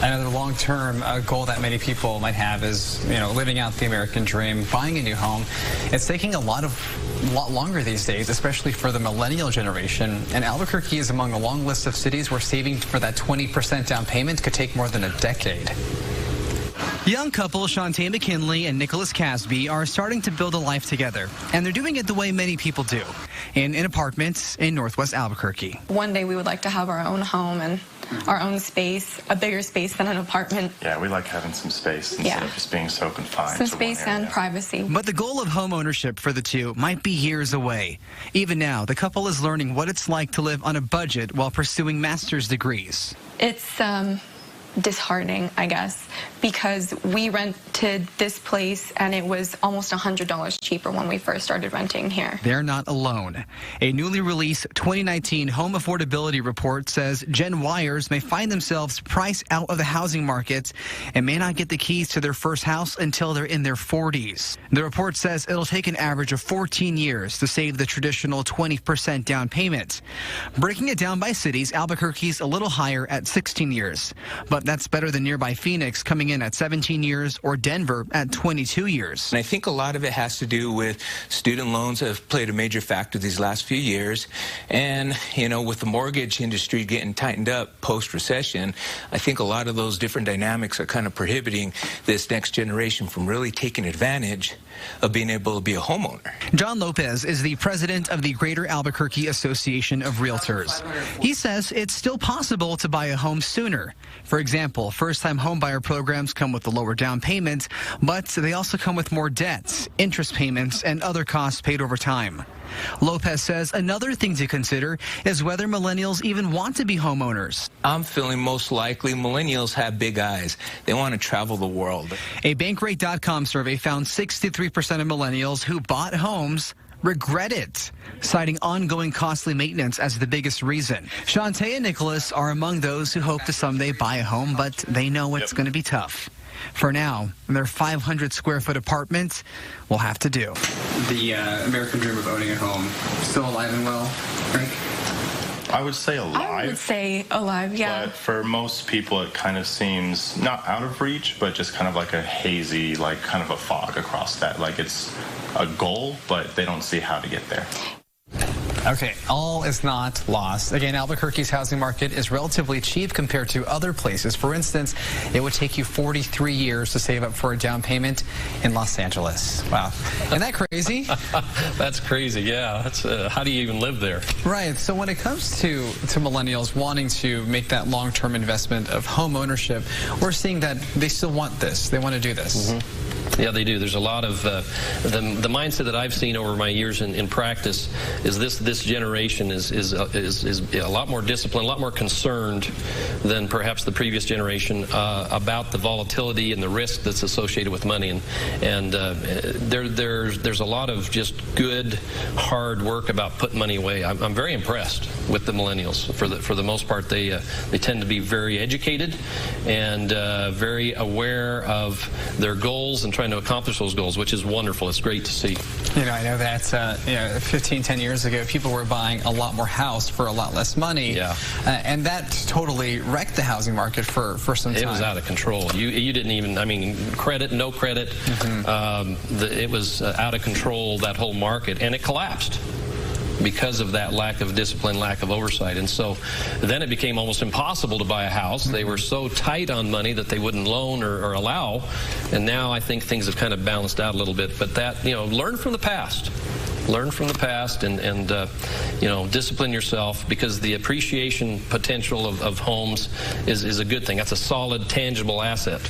Another long-term goal that many people might have is, living out the American dream, buying a new home. It's taking a lot longer these days, especially for the millennial generation. And Albuquerque is among a long list of cities where saving for that 20% down payment could take more than a decade. Young couple Shantae McKinley and Nicholas Casby are starting to build a life together, and they're doing it the way many people do, in an apartment in Northwest Albuquerque. One day we would like to have our own home and our own space, a bigger space than an apartment. Yeah, we like having some space instead of just being so confined. Some space and privacy. But the goal of home ownership for the two might be years away. Even now, the couple is learning what it's like to live on a budget while pursuing master's degrees. It's disheartening, I guess, because we rented this place and it was almost $100 cheaper when we first started renting here. They're not alone. A newly released 2019 home affordability report says Gen Yers may find themselves priced out of the housing market and may not get the keys to their first house until they're in their 40s. The report says it'll take an average of 14 years to save the traditional 20% down payment. Breaking it down by cities, Albuquerque's a little higher at 16 years, but that's better than nearby Phoenix, coming in at 17 years, or Denver at 22 years. And I think a lot of it has to do with student loans have played a major factor these last few years. And, with the mortgage industry getting tightened up post-recession, I think a lot of those different dynamics are kind of prohibiting this next generation from really taking advantage of being able to be a homeowner. John Lopez is the president of the Greater Albuquerque Association of Realtors. He says it's still possible to buy a home sooner. For example, first-time homebuyer programs come with a lower down payment, but they also come with more debts, interest payments, and other costs paid over time. Lopez says another thing to consider is whether millennials even want to be homeowners. I'm feeling most likely millennials have big eyes. They want to travel the world. A Bankrate.com survey found 63% of millennials who bought homes regret it, citing ongoing costly maintenance as the biggest reason. Shantae and Nicholas are among those who hope to someday buy a home, but they know it's going to be tough. For now, their 500-square-foot apartment will have to do. The American dream of owning a home, still alive and well, Frank? I would say alive. I would say alive, yeah. But for most people, it kind of seems not out of reach, but just kind of like a hazy, like kind of a fog across that. Like it's a goal, but they don't see how to get there. Okay, all is not lost. Again, Albuquerque's housing market is relatively cheap compared to other places. For instance, it would take you 43 years to save up for a down payment in Los Angeles. Wow. Isn't that crazy? That's crazy, yeah. That's how do you even live there? Right. So when it comes to millennials wanting to make that long-term investment of home ownership, we're seeing that they still want this. They want to do this. Mm-hmm. Yeah, they do. There's a lot of the mindset that I've seen over my years in practice is this generation is a lot more disciplined, a lot more concerned than perhaps the previous generation about the volatility and the risk that's associated with money. And there's a lot of just good, hard work about putting money away. I'm very impressed with the millennials. For the most part, they tend to be very educated and very aware of their goals and trying to accomplish those goals, which is wonderful. It's great to see. I know that 15, 10 years ago, people were buying a lot more house for a lot less money. Yeah. And that totally wrecked the housing market for some time. It was out of control. You didn't even, credit, no credit. Mm-hmm. It was out of control, that whole market, and it collapsed because of that lack of discipline, lack of oversight. And so then it became almost impossible to buy a house. They were so tight on money that they wouldn't loan or allow. And now I think things have kind of balanced out a little bit. But that, learn from the past. Learn from the past and discipline yourself, because the appreciation potential of homes is a good thing. That's a solid, tangible asset.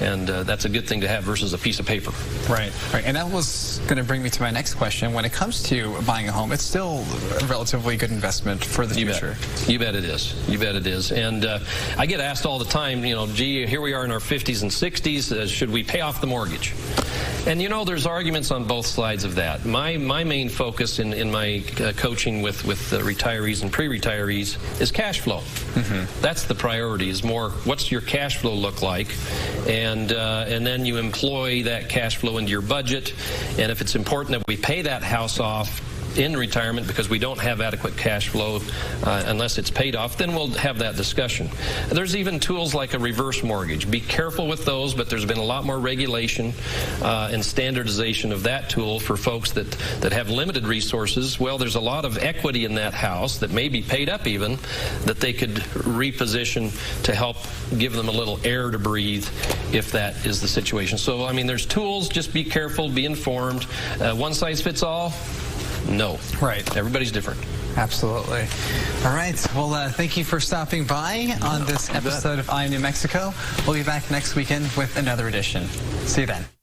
And that's a good thing to have versus a piece of paper. Right. And that was going to bring me to my next question. When it comes to buying a home, it's still a relatively good investment for the future. You bet it is. You bet it is. And I get asked all the time, gee, here we are in our 50s and 60s. Should we pay off the mortgage? And there's arguments on both sides of that. My main focus in my coaching with retirees and pre-retirees is cash flow. Mm-hmm. That's the priority, is more what's your cash flow look like, and then you employ that cash flow into your budget. And if it's important that we pay that house off in retirement because we don't have adequate cash flow unless it's paid off, then we'll have that discussion. There's even tools like a reverse mortgage. Be careful with those, but there's been a lot more regulation and standardization of that tool for folks that have limited resources. Well, there's a lot of equity in that house that may be paid up even, that they could reposition to help give them a little air to breathe if that is the situation. So, I mean, there's tools. Just be careful, be informed. One size fits all? No. Right. Everybody's different. Absolutely. All right. Well, thank you for stopping by on this episode of New Mexico. We'll be back next weekend with another edition. See you then.